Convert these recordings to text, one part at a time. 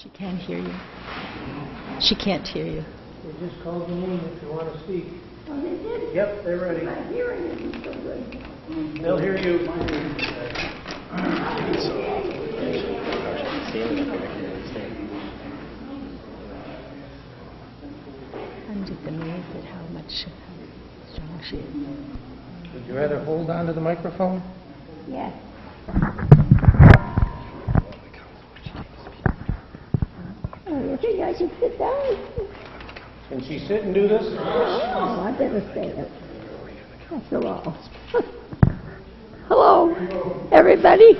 She can't hear you. She can't hear you. They just called the name if you want to speak. Oh, they did? Yep, they're ready. My hearing isn't so good. They'll hear you. I'm just amazed at how much strong she is. Would you rather hold on to the microphone? Yes. Oh, you think I should sit down? Can she sit and do this? Oh, I better stand. After all. Hello, everybody.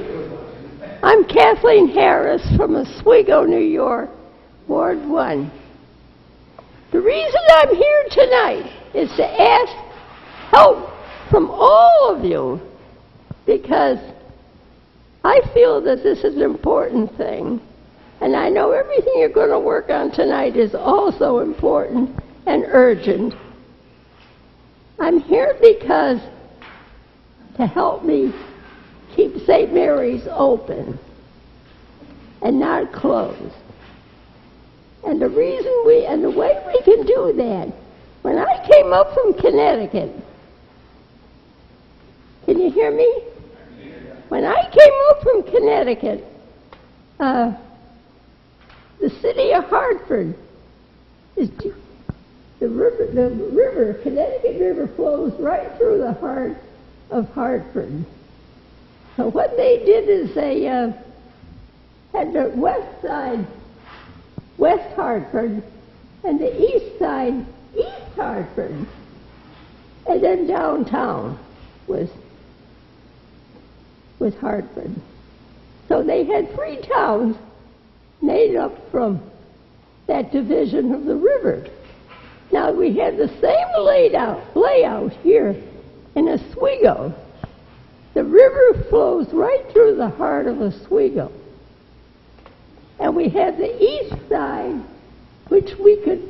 I'm Kathleen Harris from Oswego, New York, Ward 1. The reason I'm here tonight is to ask help from all of you, because I feel that this is an important thing, and I know everything you're going to work on tonight is also important and urgent. I'm here because to help me keep St. Mary's open and not closed. And the way we can do that, when I came up from Connecticut, can you hear me? When I came up from Connecticut, the city of Hartford is the river, Connecticut River flows right through the heart of Hartford. So what they did is they had the west side, West Hartford, and the east side, East Hartford, and then downtown was Hartford. So they had 3 towns made up from that division of the river. Now we had the same layout here in Oswego. The river flows right through the heart of Oswego. And we had the east side, which we could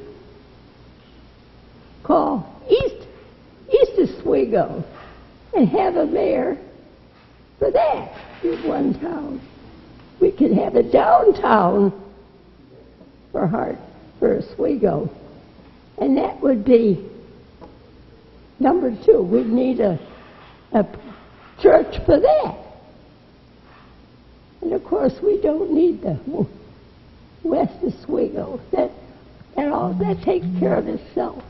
call East Oswego, and have a mayor for that in one town. We could have a downtown for Oswego, and that would be number 2. We'd need a church for that. And of course, we don't need the West Oswego. That takes care of itself.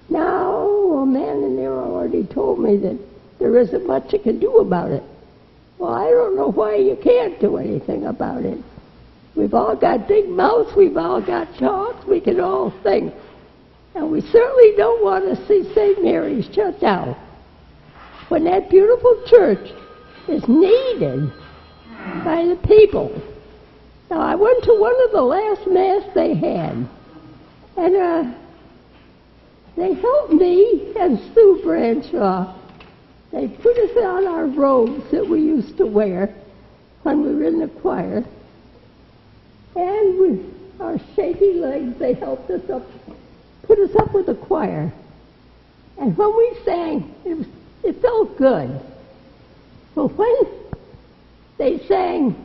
Now, a man in there already told me that there isn't much you can do about it. Well, I don't know why you can't do anything about it. We've all got big mouths, we've all got jaws, we can all think. And we certainly don't want to see St. Mary's shut down when that beautiful church is needed by the people. Now, I went to one of the last Mass they had, and they helped me and Sue Branshaw. They put us on our robes that we used to wear when we were in the choir, and with our shaky legs, they helped us up, put us up with the choir. And when we sang, it felt good. But when they sang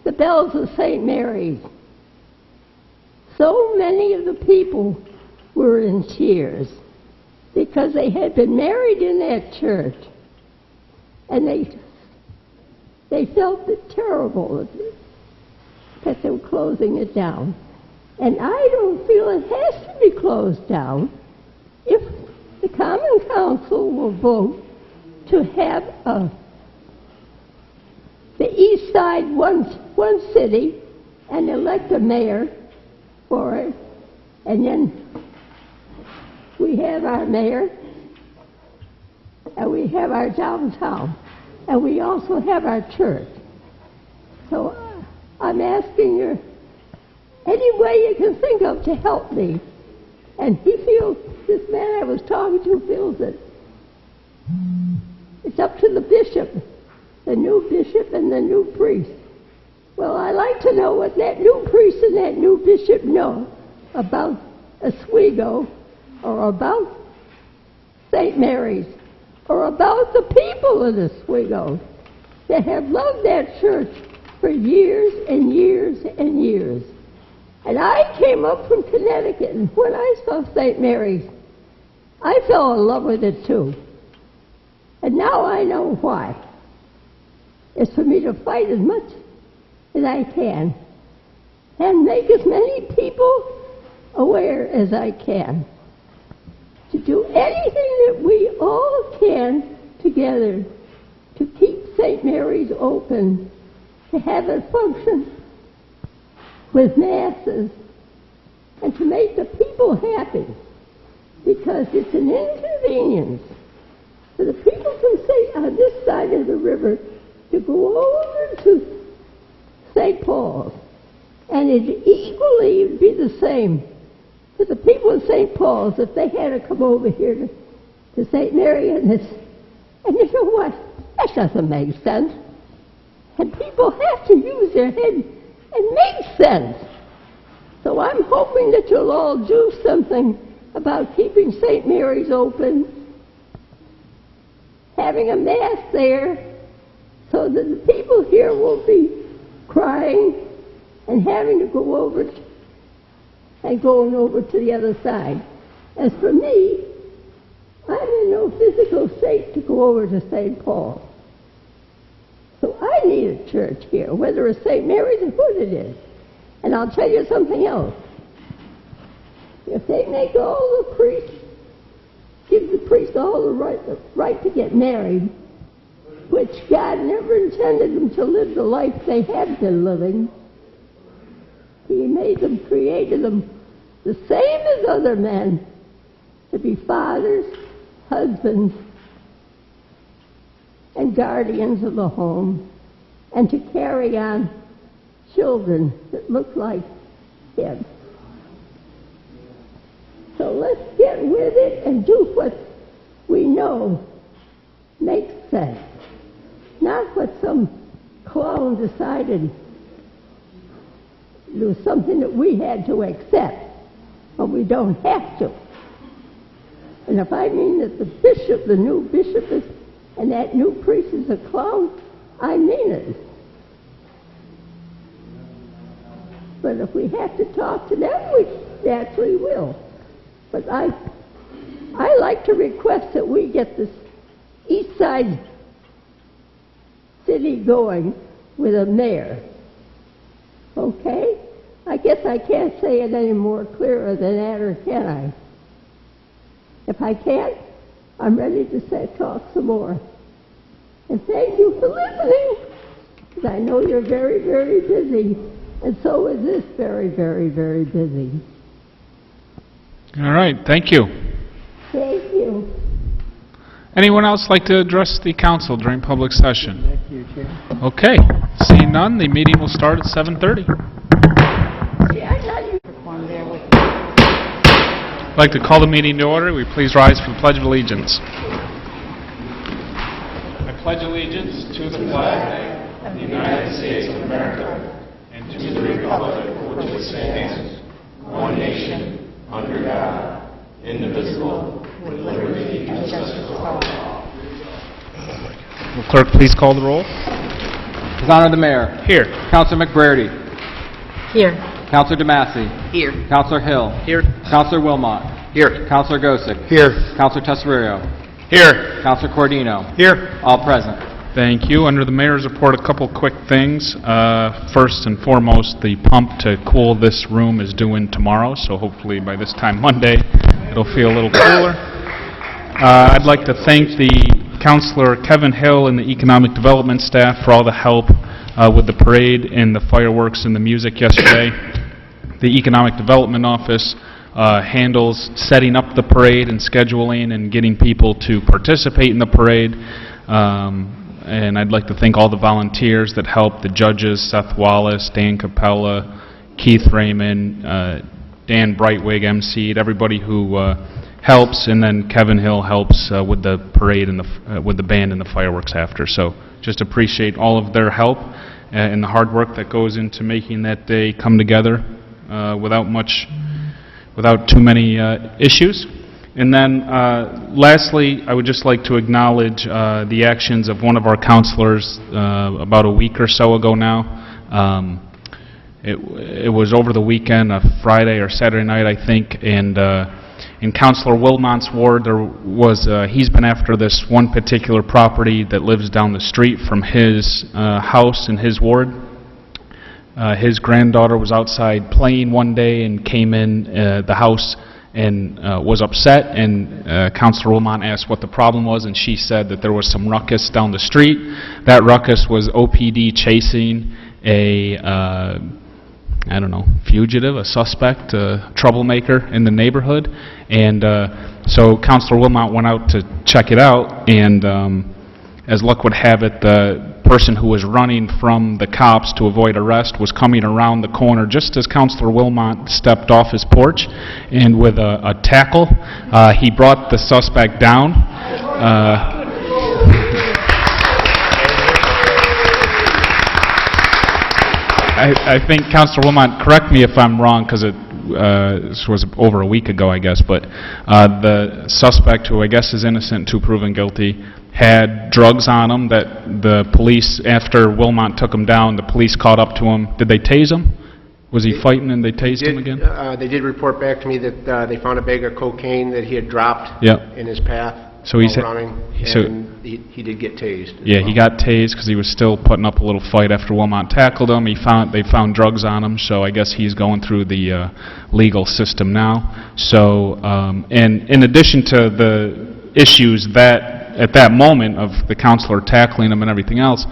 the bells of St. Mary's, so many of the people were in tears because they had been married in that church, and they felt it terrible that they were closing it down. And I don't feel it has to be closed down if the Common Council will vote to have the east side one city and elect a mayor for it, and then we have our mayor, and we have our downtown, and we also have our church. So I'm asking you any way you can think of to help me. And this man I was talking to feels that it's up to the bishop, the new bishop and the new priest. Well, I'd like to know what that new priest and that new bishop know about Oswego, or about St. Mary's, or about the people of Oswego that have loved that church for years and years and years. And I came up from Connecticut, and when I saw St. Mary's, I fell in love with it too. And now I know why. It's for me to fight as much as I can and make as many people aware as I can. To do anything that we all can together to keep St. Mary's open, to have it function with masses, and to make the people happy, because it's an inconvenience for the people from on this side of the river to go over to St. Paul's, and it equally would be the same for the people in St. Paul's if they had to come over here to St. Mary and this. And you know what? That doesn't make sense. And people have to use their head and make sense. So I'm hoping that you'll all do something about keeping St. Mary's open, having a mass there, so that the people here won't be crying and having to go over and going over to the other side. As for me, I'm in no physical state to go over to St. Paul. So I need a church here, whether it's St. Mary's or what it is. And I'll tell you something else. If they make all the priests, give the priests all the right to get married, which God never intended them to live the life they have been living, He made them, created them the same as other men, to be fathers, husbands, and guardians of the home, and to carry on children that look like him. So let's get with it and do what we know makes sense, not what some clown decided it was something that we had to accept, but we don't have to. And if I mean that the bishop, the new bishop is, and that new priest is a clown, I mean it. But if we have to talk to them, we naturally will. But I like to request that we get this east side city going with a mayor. Okay? I guess I can't say it any more clearer than that, or can I? If I can't, I'm ready to talk some more. And thank you for listening, because I know you're very, very busy, and so is this very, very, very busy. All right, thank you. Thank you. Anyone else like to address the council during public session? Thank you, Chair. Okay, seeing none, the meeting will start at 7:30. I'd like to call the meeting to order. We please rise for the Pledge of Allegiance. I pledge allegiance to the flag of the United States of America and to the republic for which it stands, one nation, under God, indivisible, with liberty and justice for all. Will clerk please call the roll? His Honor the Mayor. Here. Councilor McBrady. Here. Councilor DeMassey. Here. Councilor Hill. Here. Councilor Wilmot. Here. Councilor Gosick. Here. Councilor Tesoriero. Here. Councilor Cordino. Here. All present. Thank you. Under the mayor's report, a couple quick things. First and foremost, the pump to cool this room is due in tomorrow, so hopefully by this time Monday it'll feel a little cooler. I'd like to thank the Councilor Kevin Hill and the Economic Development staff for all the help with the parade and the fireworks and the music yesterday. The Economic Development Office handles setting up the parade and scheduling and getting people to participate in the parade. And I'd like to thank all the volunteers that helped, the judges, Seth Wallace, Dan Capella, Keith Raymond, Dan Brightwig emceed, everybody who helps, and then Kevin Hill helps with the parade and with the band and the fireworks after. So just appreciate all of their help and the hard work that goes into making that day come together without too many issues. And then lastly, I would just like to acknowledge the actions of one of our counselors about a week or so ago now. It was over the weekend, a Friday or Saturday night, I think, and in Councilor Wilmot's ward, there was he's been after this one particular property that lives down the street from his house in his ward. His granddaughter was outside playing one day and came in the house and was upset, and Councilor Wilmot asked what the problem was, and she said that there was some ruckus down the street. That ruckus was OPD chasing a I don't know, fugitive, a suspect, a troublemaker in the neighborhood. And so Councilor Wilmot went out to check it out, and as luck would have it, the person who was running from the cops to avoid arrest was coming around the corner just as Councilor Wilmot stepped off his porch, and with a tackle, he brought the suspect down. I think, Councilor Wilmot, correct me if I'm wrong, because this was over a week ago, I guess, but the suspect, who I guess is innocent until proven guilty, had drugs on him that the police, after Wilmot took him down, the police caught up to him. Did they tase him? Was he fighting and they tased him again? They did report back to me that they found a bag of cocaine that he had dropped in his path. So he's running, and he did get tased. Yeah, he got tased because he was still putting up a little fight after Wilmot tackled him. They found drugs on him, so I guess he's going through the legal system now. So, and in addition to the issues that at that moment of the counselor tackling him and everything else,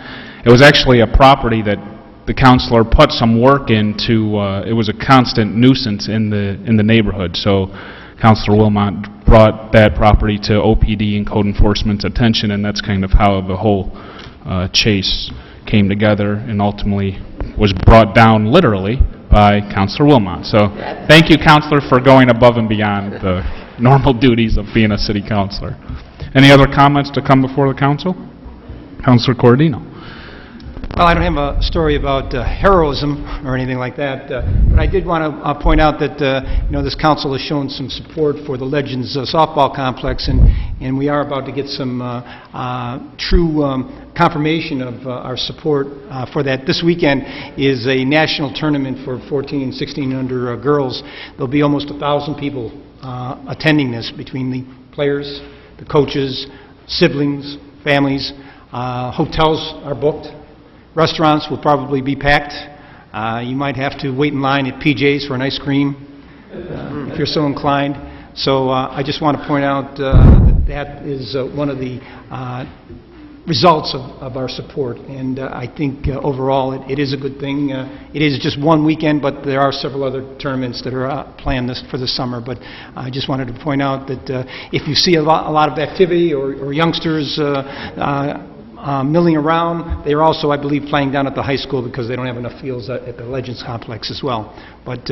it was actually a property that the counselor put some work into. It was a constant nuisance in the neighborhood. So Councilor Wilmot brought that property to OPD and code enforcement's attention, and that's kind of how the whole chase came together and ultimately was brought down literally by Councilor Wilmot. So thank you, Councilor, for going above and beyond the normal duties of being a city councilor. Any other comments to come before the council? Councilor Cordino. Well, I don't have a story about heroism or anything like that, but I did want to point out that this council has shown some support for the Legends softball complex, and we are about to get some true confirmation of our support for that. This weekend is a national tournament for 14 and 16 under girls. There'll be almost 1,000 people attending this, between the players, the coaches, siblings, families. Hotels are booked. Restaurants will probably be packed. You might have to wait in line at PJ's for an ice cream if you're so inclined. So I just want to point out that is one of the results of our support. And I think overall it is a good thing. It is just one weekend, but there are several other tournaments that are planned for this summer. But I just wanted to point out that if you see a lot of activity or youngsters milling around, they're also, I believe, playing down at the high school because they don't have enough fields at the Legends complex as well. But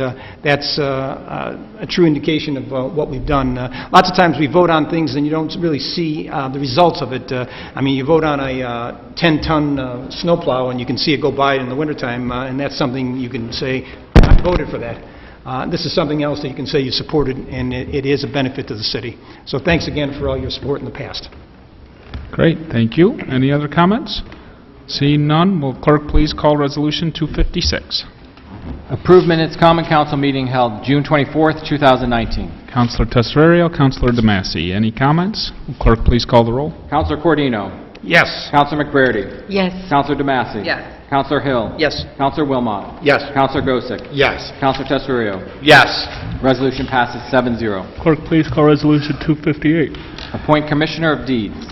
that's a true indication of what we've done. Lots of times we vote on things and you don't really see the results of it. I mean, you vote on a 10-ton snowplow and you can see it go by in the wintertime, and that's something you can say, I voted for that. This is something else that you can say you supported, and it is a benefit to the city. So thanks again for all your support in the past. Great, thank you. Any other comments? Seeing none, will clerk please call resolution 256. Approve minutes common council meeting held June 24th, 2019. Councilor Tesorerio, Councilor DeMasi. Any comments? Will clerk please call the roll? Councilor Cordino. Yes. Councilor McBrady. Yes. Councilor DeMasi. Yes. Councilor Hill. Yes. Councilor Wilmot. Yes. Councilor Gosick. Yes. Councilor Tesorerio. Yes. Resolution passes 7-0. Clerk please call resolution 258. Appoint Commissioner of Deeds.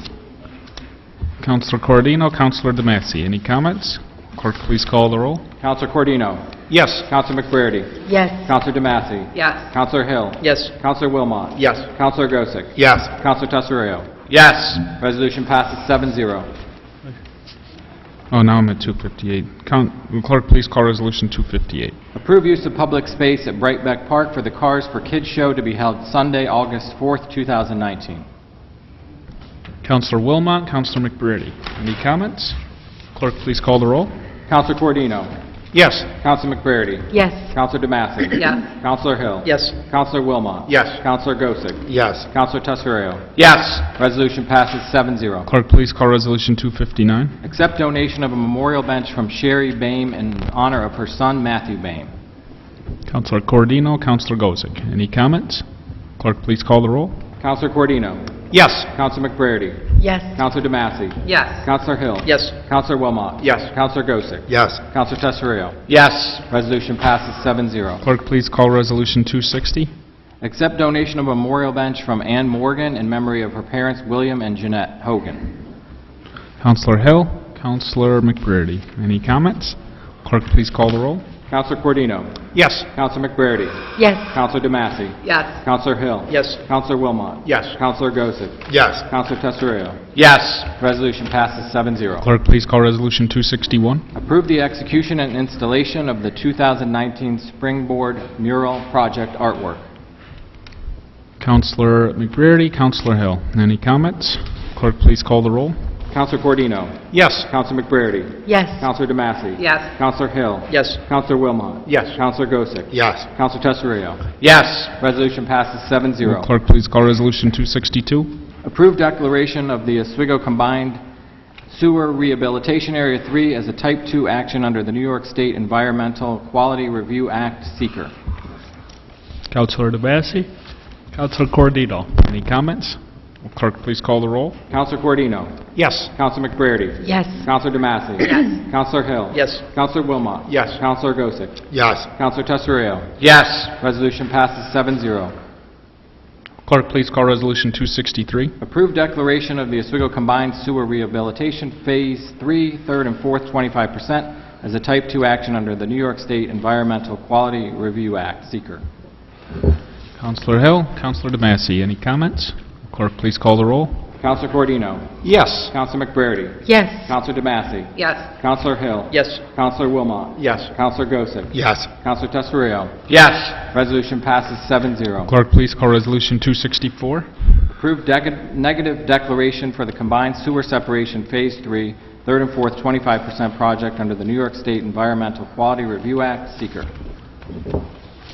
Councilor Cordino, Councilor DeMasi. Any comments? Clerk please call the roll. Councilor Cordino. Yes. Councilor McBrady. Yes. Councilor DeMasi. Yes. Councilor Hill. Yes. Councilor Wilmot. Yes. Councilor Gosick. Yes. Councilor Tesorerio. Yes. Resolution passes 7-0. Oh, now I'm at 258. Will clerk please call resolution 258. Approve use of public space at Brightbeck Park for the Cars for Kids show to be held Sunday, August 4th, 2019. Councilor Wilmot, Councilor McBrady. Any comments? Clerk please call the roll. Councilor Cordino. Yes. Counsel McBrady. Yes. Counselor DeMassey. Yes. Counselor Hill. Yes. Counselor Wilmot. Yes. Counselor Gosick. Yes. Counselor Tesareo. Yes. Resolution passes 7-0. Clerk, please call Resolution 259. Accept donation of a memorial bench from Sherry Bame in honor of her son Matthew Bame. Counselor Cordino, Counselor Gozick. Any comments? Clerk, please call the roll. Counselor Cordino. Yes. Counselor McBrady. Yes. Counselor DeMassey. Yes. Counselor Hill. Yes. Counselor Wilmot. Yes. Counselor Gosick. Yes. Counselor Tesareo. Yes. Resolution passes 7-0. Clerk, please call Resolution 260. Accept donation of a memorial bench from Ann Morgan in memory of her parents William and Jeanette Hogan. Counselor Hill, Counselor McBrady. Any comments? Clerk, please call the roll. Counselor Cordino. Yes. Counselor McBrady. Yes. Counselor DeMassey. Yes. Counselor Hill. Yes. Counselor Wilmot. Yes. Counselor Gosick. Yes. Counselor Tesareo. Yes. Resolution passes 7-0. Clerk, please call Resolution 261. Approve the execution and installation of the 2019 Springboard Mural Project artwork. Counselor McBrady, Counselor Hill. Any comments? Clerk, please call the roll. Counselor Cordino. Yes. Counselor McBrady. Yes. Counselor DeMassey. Yes. Counselor Hill. Yes. Counselor Wilmot. Yes. Counselor Gosick. Yes. Counselor Tesareo. Yes. Resolution passes 7-0. Clerk, please call Resolution 262. Approve declaration of the Oswego Combined Sewer Rehabilitation Area 3 as a Type 2 action under the New York State Environmental Quality Review Act, seeker. Counselor DeBassi, Counselor Cordino. Any comments? Clerk, please call the roll. Counselor Cordino. Yes. Counselor McBrady. Yes. Counselor DeMassey. Yes. Counselor Hill. Yes. Counselor Wilmot. Yes. Counselor Gosick. Yes. Counselor Tesareo. Yes. Resolution passes 7-0. Clerk, please call Resolution 263. Approve declaration of the Oswego Combined Sewer Rehabilitation Phase 3, 3rd and 4th 25% as a Type 2 action under the New York State Environmental Quality Review Act, seeker. Counselor Hill, Counselor DeMassey. Any comments? Clerk, please call the roll. Counselor Cordino. Yes. Counselor McBrady. Yes. Counselor DeMassey. Yes. Counselor Hill. Yes. Counselor Wilmot. Yes. Counselor Gosick. Yes. Counselor Tesareo. Yes. Resolution passes 7-0. Clerk, please call Resolution 264. Approve negative declaration for the Combined Sewer Separation Phase 3, 3rd and 4th 25% project under the New York State Environmental Quality Review Act, seeker.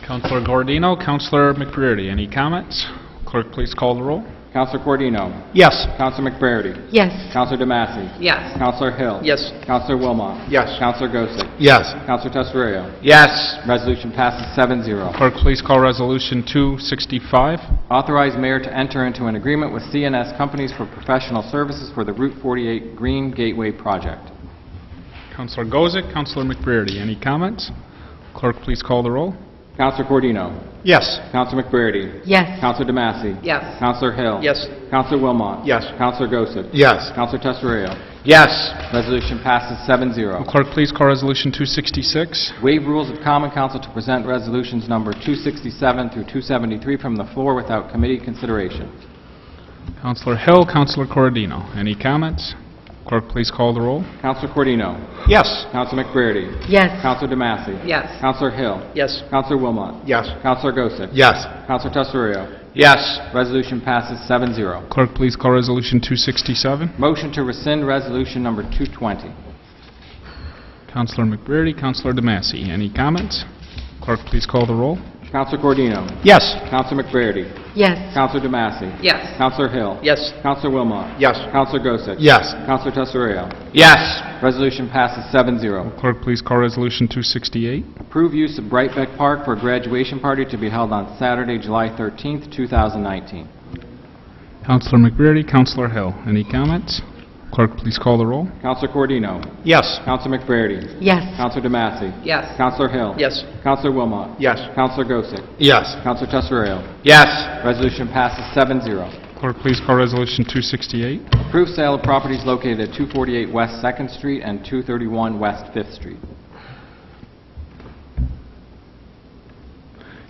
Counselor Gordino, Counselor McBrady. Any comments? Clerk, please call the roll. Counselor Cordino. Yes. Counselor McBrady. Yes. Counselor DeMassey. Yes. Counselor Hill. Yes. Counselor Wilmot. Yes. Counselor Gosick. Yes. Counselor Tesareo. Yes. Resolution passes 7-0. Clerk, please call Resolution 265. Authorize mayor to enter into an agreement with CNS Companies for professional services for the Route 48 Green Gateway project. Counselor Gozick, Counselor McBrady. Any comments? Clerk, please call the roll. Counselor Cordino. Yes. Counselor McBrady. Yes. Counselor DeMassey. Yes. Counselor Hill. Yes. Counselor Wilmot. Yes. Counselor Gosick. Yes. Counselor Tesareo. Yes. Resolution passes 7-0. Clerk, please call Resolution 266. Waive rules of common council to present resolutions number 267 through 273 from the floor without committee consideration. Counselor Hill, Counselor Cordino. Any comments? Clerk, please call the roll. Counselor Cordino. Yes. Counselor McBrady. Yes. Counselor DeMassey. Yes. Counselor Hill. Yes. Counselor Wilmot. Yes. Counselor Gosick. Yes. Counselor Tesareo. Yes. Resolution passes 7-0. Clerk, please call Resolution 267. Motion to rescind resolution number 220. Counselor McBrady, Counselor DeMassey. Any comments? Clerk, please call the roll. Counselor Cordino. Yes. Counselor McBrady. Yes. Counselor DeMassey. Yes. Counselor Hill. Yes. Counselor Wilmot. Yes. Counselor Gosick. Yes. Counselor Tesareo. Yes. Resolution passes 7-0. Clerk, please call Resolution 268. Approve use of Brightbeck Park for a graduation party to be held on Saturday, July 13th, 2019. Counselor McBrady, Counselor Hill. Any comments? Clerk, please call the roll. Counselor Cordino. Yes. Counselor McBrady. Yes. Counselor DeMassey. Yes. Counselor Hill. Yes. Counselor Wilmot. Yes. Counselor Gosick. Yes. Counselor Tesareo. Yes. Resolution passes 7-0. Clerk, please call Resolution 268. Approve sale of properties located at 248 West 2nd Street and 231 West 5th Street.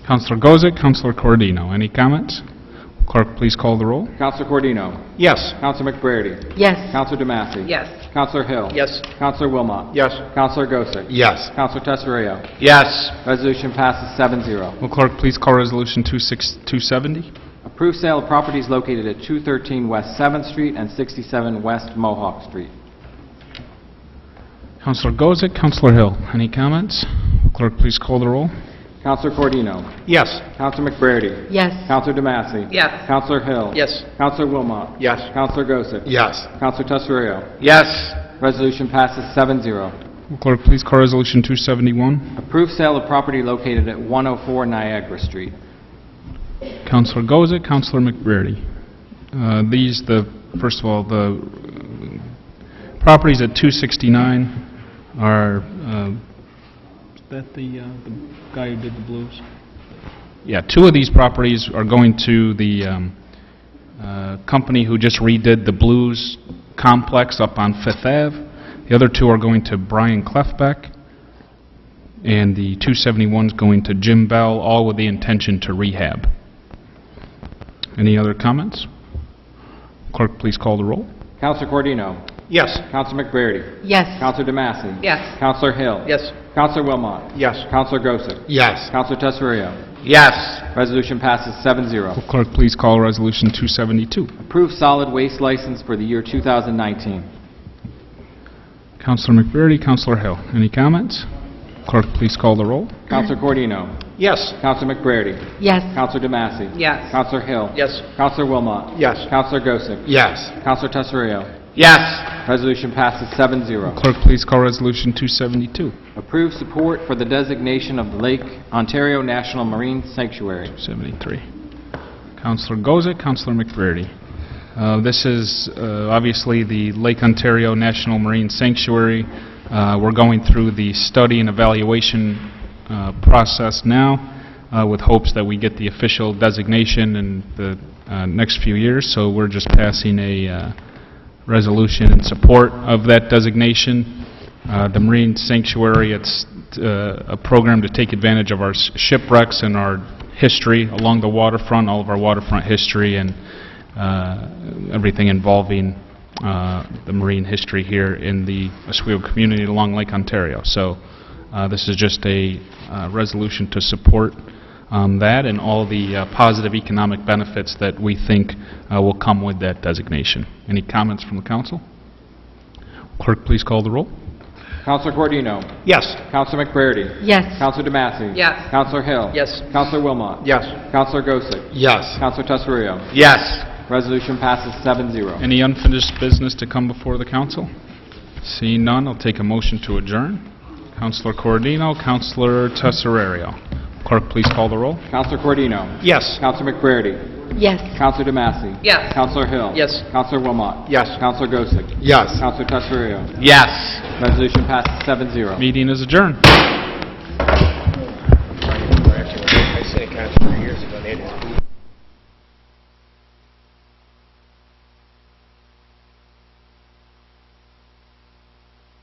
Counselor Gozick, Counselor Cordino. Any comments? Clerk, please call the roll. Counselor Cordino. Yes. Counselor McBrady. Yes. Counselor DeMassey. Yes. Counselor Hill. Yes. Counselor Wilmot. Yes. Counselor Gosick. Yes. Counselor Tesareo. Yes. Resolution passes 7-0. Will clerk please call Resolution 270? Approve sale of properties located at 213 West 7th Street and 67 West Mohawk Street. Counselor Gozick, Counselor Hill. Any comments? Clerk, please call the roll. Counselor Cordino? Yes. Counselor McBrady? Yes. Counselor DeMassey? Yes. Counselor Hill? Yes. Counselor Wilmot? Yes. Counselor Gossick? Yes. Counselor Tesoriero? Yes. Resolution passes 7-0. Will clerk please call Resolution 271? Approve sale of property located at 104 Niagara Street. Counselor Gozick, Counselor McBrady. First of all, the properties at 269 are, is that the guy who did the blues? Yeah, two of these properties are going to the company who just redid the blues complex up on 5th Ave. The other two are going to Brian Clefbeck, and the 271 is going to Jim Bell, all with the intention to rehab. Any other comments? Clerk, please call the roll. Counselor Cordino? Yes. Counselor McBrady? Yes. Counselor DeMassey? Yes. Counselor Hill? Yes. Counselor Wilmot? Yes. Counselor Gossick? Yes. Counselor Tesoriero? Yes. Resolution passes 7-0. Will clerk please call Resolution 272? Approve solid waste license for the year 2019. Counselor McBrady, Counselor Hill. Any comments? Clerk, please call the roll. Counselor Cordino? Yes. Counselor McBrady? Yes. Counselor DeMassey? Yes. Counselor Hill? Yes. Counselor Wilmot? Yes. Counselor Gossick? Yes. Counselor Tesoriero? Yes. Resolution passes 7-0. Clerk, please call Resolution 272. Approve support for the designation of the Lake Ontario National Marine Sanctuary. 73. Counselor Gozick, Counselor McBrady. This is obviously the Lake Ontario National Marine Sanctuary. We're going through the study and evaluation process now with hopes that we get the official designation in the next few years. So we're just passing a resolution in support of that designation. The Marine Sanctuary, it's a program to take advantage of our shipwrecks and our history along the waterfront, all of our waterfront history and everything involving the marine history here in the Oswego community along Lake Ontario. So this is just a resolution to support that and all the positive economic benefits that we think will come with that designation. Any comments from the council? Clerk, please call the roll. Counselor Cordino? Yes. Counselor McBrady? Yes. Counselor DeMassey? Yes. Counselor Hill? Yes. Counselor Wilmot? Yes. Counselor Gossick? Yes. Counselor Tesoriero? Yes. Resolution passes 7-0. Any unfinished business to come before the council? Seeing none, I'll take a motion to adjourn. Counselor Cordino, Counselor Tesoriero. Clerk, please call the roll. Counselor Cordino? Yes. Counselor McBrady? Yes. Counselor DeMassey? Yes. Counselor Hill? Yes. Counselor Wilmot? Yes. Counselor Gossick? Yes. Counselor Tesoriero? Yes. Resolution passes 7-0. Meeting is adjourned. I said it for years ago. They didn't.